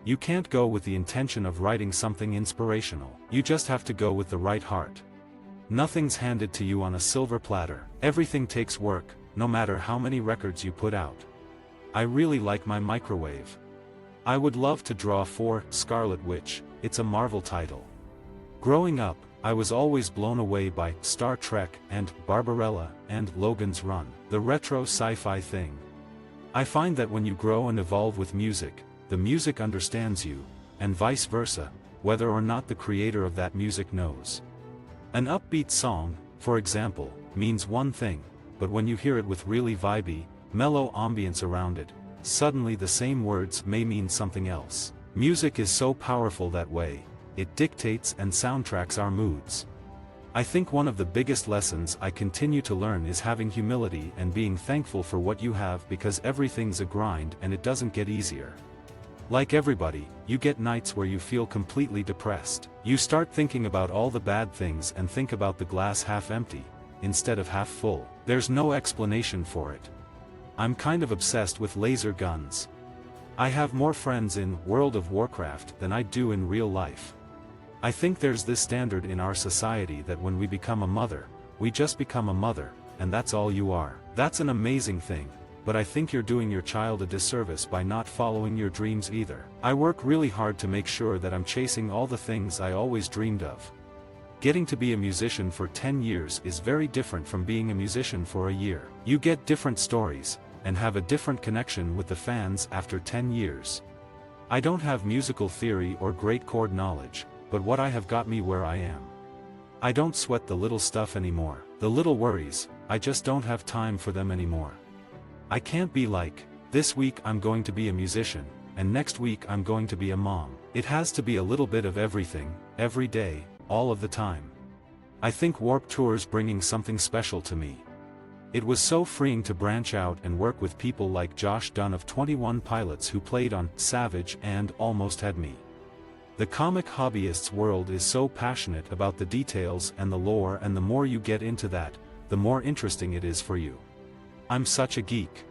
You can't go with the intention of writing something inspirational. You just have to go with the right heart. Nothing's handed to you on a silver platter. Everything takes work, no matter how many records you put out. I really like my microwave. I would love to draw for Scarlet Witch. It's a Marvel title. Growing up, I was always blown away by Star Trek and Barbarella and Logan's Run, the retro sci-fi thing. I find that when you grow and evolve with music, the music understands you, and vice versa, whether or not the creator of that music knows. An upbeat song, for example, means one thing, but when you hear it with really vibey, mellow ambience around it, suddenly the same words may mean something else. Music is so powerful that way, it dictates and soundtracks our moods. I think one of the biggest lessons I continue to learn is having humility and being thankful for what you have, because everything's a grind and it doesn't get easier. Like everybody, you get nights where you feel completely depressed. You start thinking about all the bad things and think about the glass half empty, instead of half full. There's no explanation for it. I'm kind of obsessed with laser guns. I have more friends in World of Warcraft than I do in real life. I think there's this standard in our society that when we become a mother, we just become a mother, and that's all you are. That's an amazing thing, but I think you're doing your child a disservice by not following your dreams either. I work really hard to make sure that I'm chasing all the things I always dreamed of. Getting to be a musician for 10 years is very different from being a musician for a year. You get different stories, and have a different connection with the fans after 10 years. I don't have musical theory or great chord knowledge, but what I have got me where I am. I don't sweat the little stuff anymore. The little worries, I just don't have time for them anymore. I can't be like, this week I'm going to be a musician, and next week I'm going to be a mom. It has to be a little bit of everything, every day, all of the time. I think Warped Tour's bringing something special to me. It was so freeing to branch out and work with people like Josh Dunn of 21 Pilots, who played on Savage and Almost Had Me. The comic hobbyist's world is so passionate about the details and the lore, and the more you get into that, the more interesting it is for you. I'm such a geek.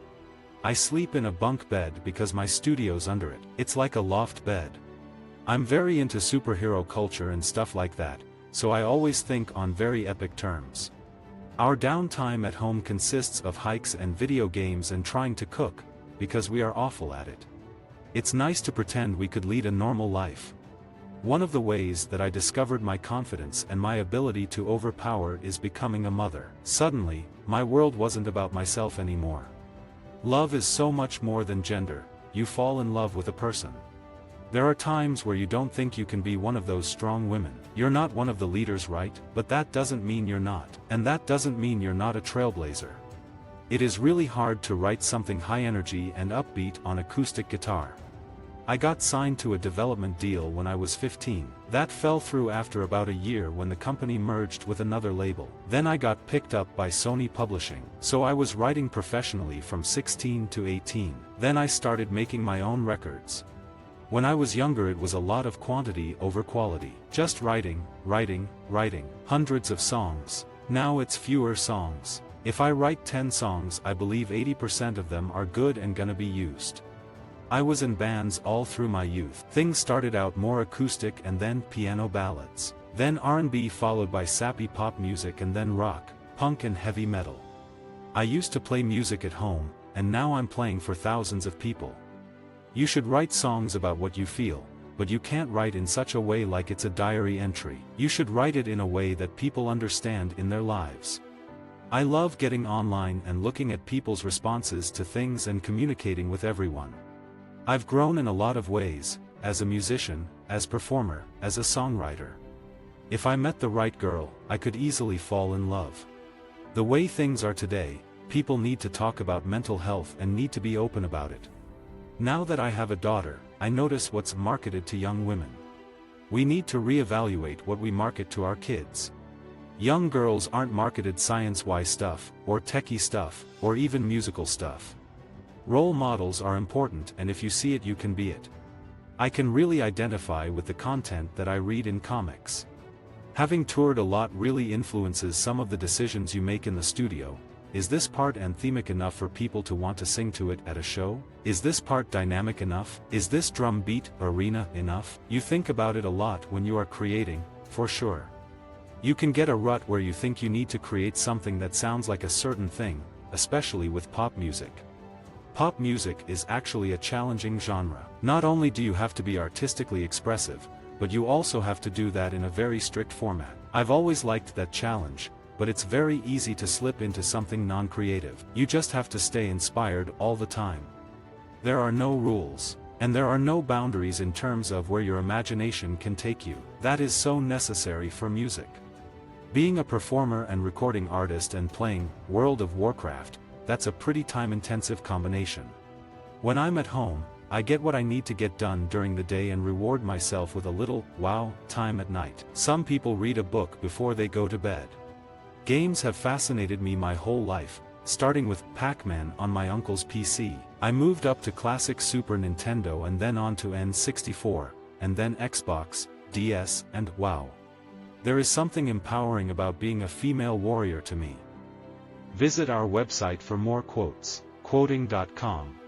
I sleep in a bunk bed because my studio's under it. It's like a loft bed. I'm very into superhero culture and stuff like that, so I always think on very epic terms. Our downtime at home consists of hikes and video games and trying to cook, because we are awful at it. It's nice to pretend we could lead a normal life. One of the ways that I discovered my confidence and my ability to overpower is becoming a mother. Suddenly, my world wasn't about myself anymore. Love is so much more than gender. You fall in love with a person. There are times where you don't think you can be one of those strong women. You're not one of the leaders, right? But that doesn't mean you're not. And that doesn't mean you're not a trailblazer. It is really hard to write something high energy and upbeat on acoustic guitar. I got signed to a development deal when I was 15. That fell through after about a year when the company merged with another label. Then I got picked up by Sony Publishing. So I was writing professionally from 16 to 18. Then I started making my own records. When I was younger, it was a lot of quantity over quality. Just writing, writing, writing. Hundreds of songs. Now it's fewer songs. If I write 10 songs, I believe 80% of them are good and gonna be used. I was in bands all through my youth. Things started out more acoustic and then piano ballads. Then R&B, followed by sappy pop music, and then rock, punk and heavy metal. I used to play music at home, and now I'm playing for thousands of people. You should write songs about what you feel, but you can't write in such a way like it's a diary entry. You should write it in a way that people understand in their lives. I love getting online and looking at people's responses to things and communicating with everyone. I've grown in a lot of ways, as a musician, as performer, as a songwriter. If I met the right girl, I could easily fall in love. The way things are today, people need to talk about mental health and need to be open about it. Now that I have a daughter, I notice what's marketed to young women. We need to reevaluate what we market to our kids. Young girls aren't marketed science-wise stuff, or techie stuff, or even musical stuff. Role models are important, and if you see it, you can be it. I can really identify with the content that I read in comics. Having toured a lot really influences some of the decisions you make in the studio, Is this part anthemic enough for people to want to sing to it at a show? Is this part dynamic enough? Is this drum beat arena enough? You think about it a lot when you are creating, for sure. You can get a rut where you think you need to create something that sounds like a certain thing, especially with pop music. Pop music is actually a challenging genre. Not only do you have to be artistically expressive, but you also have to do that in a very strict format. I've always liked that challenge, but it's very easy to slip into something non-creative. You just have to stay inspired all the time. There are no rules, and there are no boundaries in terms of where your imagination can take you. That is so necessary for music. Being a performer and recording artist and playing World of Warcraft, that's a pretty time-intensive combination. When I'm at home, I get what I need to get done during the day and reward myself with a little wow time at night. Some people read a book before they go to bed. Games have fascinated me my whole life, starting with Pac-Man on my uncle's PC. I moved up to classic Super Nintendo and then on to N64, and then Xbox, DS, and WoW. There is something empowering about being a female warrior to me. Visit our website for more quotes, quoting.com.